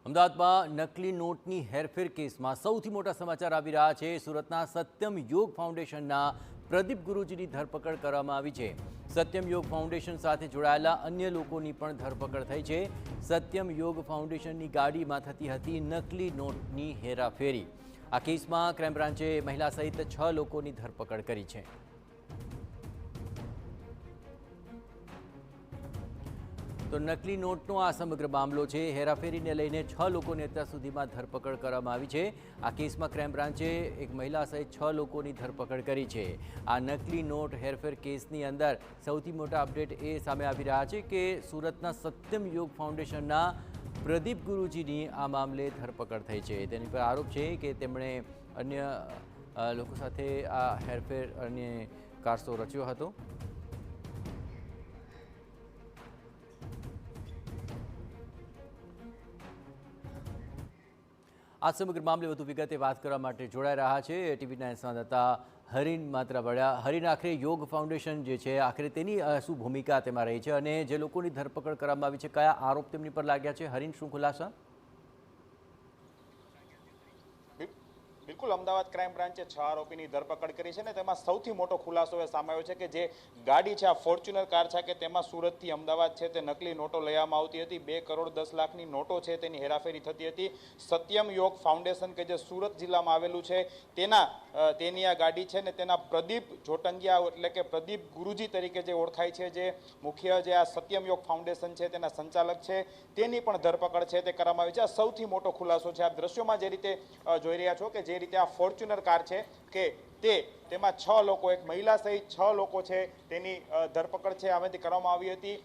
અમદાવાદમાં નકલી નોટની હેરફેર કેસમાં સૌથી મોટા સમાચાર આવી રહ્યા છે। સુરતના સત્યમ યોગ ફાઉન્ડેશનના પ્રદીપ ગુરુજીની ધરપકડ કરવામાં આવી છે। સત્યમ યોગ ફાઉન્ડેશન સાથે જોડાયેલા અન્ય લોકોની પણ ધરપકડ થઈ છે। સત્યમ યોગ ફાઉન્ડેશનની ગાડીમાં થતી હતી નકલી નોટની હેરાફેરી। આ કેસમાં ક્રાઇમ બ્રાન્ચે મહિલા સહિત 6 લોકોની ધરપકડ કરી છે। તો નકલી નોટનો આ સમગ્ર મામલો છે। હેરાફેરીને લઈને 6 લોકોની અત્યાર સુધીમાં ધરપકડ કરવામાં આવી છે। આ કેસમાં ક્રાઇમ બ્રાન્ચે એક મહિલા સહિત 6 લોકોની ધરપકડ કરી છે। આ નકલી નોટ હેરફેર કેસની અંદર સૌથી મોટા અપડેટ એ સામે આવી રહ્યા છે કે સુરતના સત્યમ યોગ ફાઉન્ડેશનના પ્રદીપ ગુરુજીની આ મામલે ધરપકડ થઈ છે। તેની પર આરોપ છે કે તેમણે અન્ય લોકો સાથે આ હેરફેર અને કારસો રચ્યો હતો। આ સમગ્ર મામલે વધુ વિગતે વાત કરવા માટે જોડાઈ રહ્યા છે ટીવી9 સંવાદદાતા હરીન માત્રાવાળા। હરીન, આખરે યોગ ફાઉન્ડેશન જે છે આખરે તેની શું ભૂમિકા તેમાં રહી છે અને જે લોકોની ધરપકડ કરવામાં આવી છે કયા આરોપ તેમની પર લાગ્યા છે? હરીન, શું ખુલાસા? બિલકુલ, અમદાવાદ ક્રાઇમ બ્રાન્ચે 6 આરોપીની ધરપકડ કરી છે ને તેમાં સૌથી મોટો ખુલાસો એ સામે આવ્યો છે કે જે ગાડી છે, આ ફોર્ચ્યુનર કાર છે કે તેમાં સુરતથી અમદાવાદ છે તે નકલી નોટો લઈ આવવામાં આવતી હતી। 2 કરોડ 10 લાખની નોટો છે તેની હેરાફેરી થતી હતી। સત્યમ યોગ ફાઉન્ડેશન કે જે સુરત જિલ્લામાં આવેલું છે તેની આ ગાડી છે ને તેના પ્રદીપ જોટંગિયા એટલે કે પ્રદીપ ગુરુજી તરીકે જે ઓળખાય છે, જે મુખ્ય જે આ સત્યમ યોગ ફાઉન્ડેશન છે તેના સંચાલક છે, તેની પણ ધરપકડ છે તે કરવામાં આવી છે। આ સૌથી મોટો ખુલાસો છે। આપ દ્રશ્યોમાં જે રીતે જોઈ રહ્યા છો કે જે રીતે આ ફોર્ચ્યુનર કાર છે કે તેમાં 6 લોકો, એક મહિલા સહિત 6 લોકો છે તેની ધરપકડ છે આમાંથી કરવામાં આવી હતી।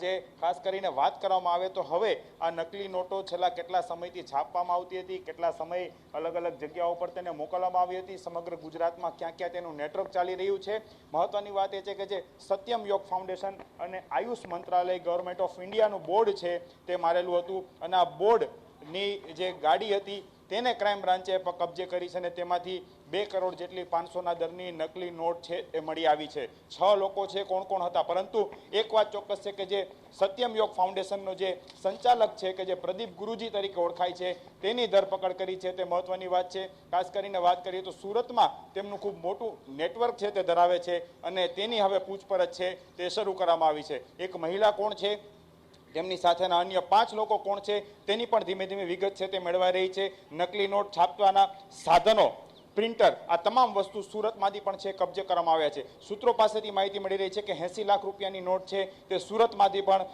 જે ખાસ કરીને વાત કરવામાં આવે તો હવે આ નકલી નોટો છેલ્લા કેટલા સમયથી છાપવામાં આવતી હતી, કેટલા સમય અલગ અલગ જગ્યાઓ પર તેને મોકલવામાં આવી હતી, સમગ્ર ગુજરાતમાં ક્યાં ક્યાં તેનું નેટવર્ક ચાલી રહ્યું છે। મહત્વની વાત એ છે કે જે સત્યમ યોગ ફાઉન્ડેશન અને આયુષ મંત્રાલય ગવર્મેન્ટ ઓફ ઇન્ડિયાનું બોર્ડ છે તે મારેલું હતું અને આ બોર્ડની જે ગાડી હતી તેને ક્રાઇમ બ્રાન્ચે કબજે કરી છે અને તેમાંથી 2 કરોડ જેટલી 500ના દરની નકલી નોટ છે એ મળી આવી છે। 6 લોકો છે, કોણ કોણ હતા? પરંતુ એક વાત ચોક્કસ છે કે જે સત્યમ યોગ ફાઉન્ડેશનનો જે સંચાલક છે કે જે પ્રદીપ ગુરુજી તરીકે ઓળખાય છે તેની ધરપકડ કરી છે તે મહત્વની વાત છે। ખાસ કરીને વાત કરીએ તો સુરતમાં તેમનું ખૂબ મોટું નેટવર્ક છે તે ધરાવે છે અને તેની હવે પૂછપરછ છે તે શરૂ કરવામાં આવી છે। એક મહિલા કોણ છે, તેમની સાથેના અન્ય 5 લોકો કોણ છે તેની પણ ધીમે ધીમે વિગત છે તે મેળવાઈ રહી છે। નકલી નોટ છાપવાના સાધનો, પ્રિન્ટર, આ તમામ વસ્તુ સુરતમાંથી પણ છે કબજે કરવામાં આવ્યા છે। સૂત્રો પાસેથી માહિતી મળી રહી છે કે 80 લાખ રૂપિયાની નોટ છે તે સુરતમાંથી પણ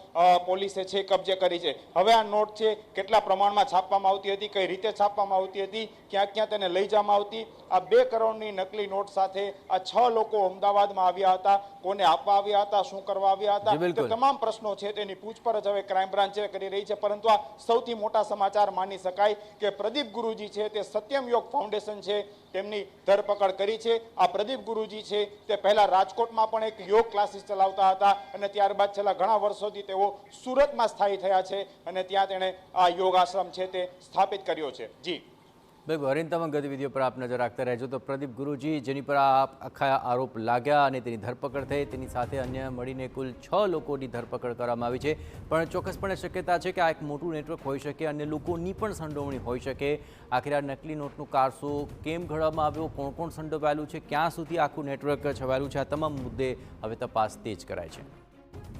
પોલીસે છે કબજે કરી છે। હવે આ નોટ છે કેટલા પ્રમાણમાં છાપવામાં આવતી હતી, કઈ રીતે છાપવામાં આવતી હતી, ક્યાં ક્યાં તેને લઈ જવામાં આવતી, આ 2 કરોડની નકલી નોટ સાથે આ 6 લોકો અમદાવાદમાં આવ્યા હતા, કોને આપવા આવ્યા હતા, શું કરવા આવ્યા હતા, તે તમામ પ્રશ્નો છે તેની પૂછપરછ હવે ક્રાઇમ બ્રાન્ચ કરી રહી છે। પરંતુ આ સૌથી મોટા સમાચાર માની શકાય કે પ્રદીપ ગુરુજી છે તે સત્યમ યોગ ફાઉન્ડેશન છે તેમની ધરપકડ કરી છે। આ પ્રદીપ ગુરુજી છે તે પહેલા રાજકોટમાં પણ એક યોગ ક્લાસીસ ચલાવતા હતા અને ત્યારબાદ છેલ્લા ઘણા વર્ષોથી તેઓ સુરતમાં સ્થાયી થયા છે અને ત્યાં તેણે આ યોગ આશ્રમ છે તે સ્થાપિત કર્યો છે। જી બિલકુલ હરીન, તમામ ગતિવિધિઓ પર આપ નજર રાખતા રહેજો। તો પ્રદીપ ગુરુજી જેની પર આખા આરોપ લાગ્યા અને તેની ધરપકડ થઈ, તેની સાથે અન્ય મળીને કુલ 6 લોકોની ધરપકડ કરવામાં આવી છે। પણ ચોક્કસપણે શક્યતા છે કે આ એક મોટું નેટવર્ક હોઈ શકે, અન્ય લોકોની પણ સંડોવણી હોઈ શકે। આખરે આ નકલી નોટનું કારસો કેમ ઘડવામાં આવ્યો, કોણ કોણ સંડોવાયેલું છે, ક્યાં સુધી આખું નેટવર્ક છવાયેલું છે, આ તમામ મુદ્દે હવે તપાસ તેજ કરાય છે।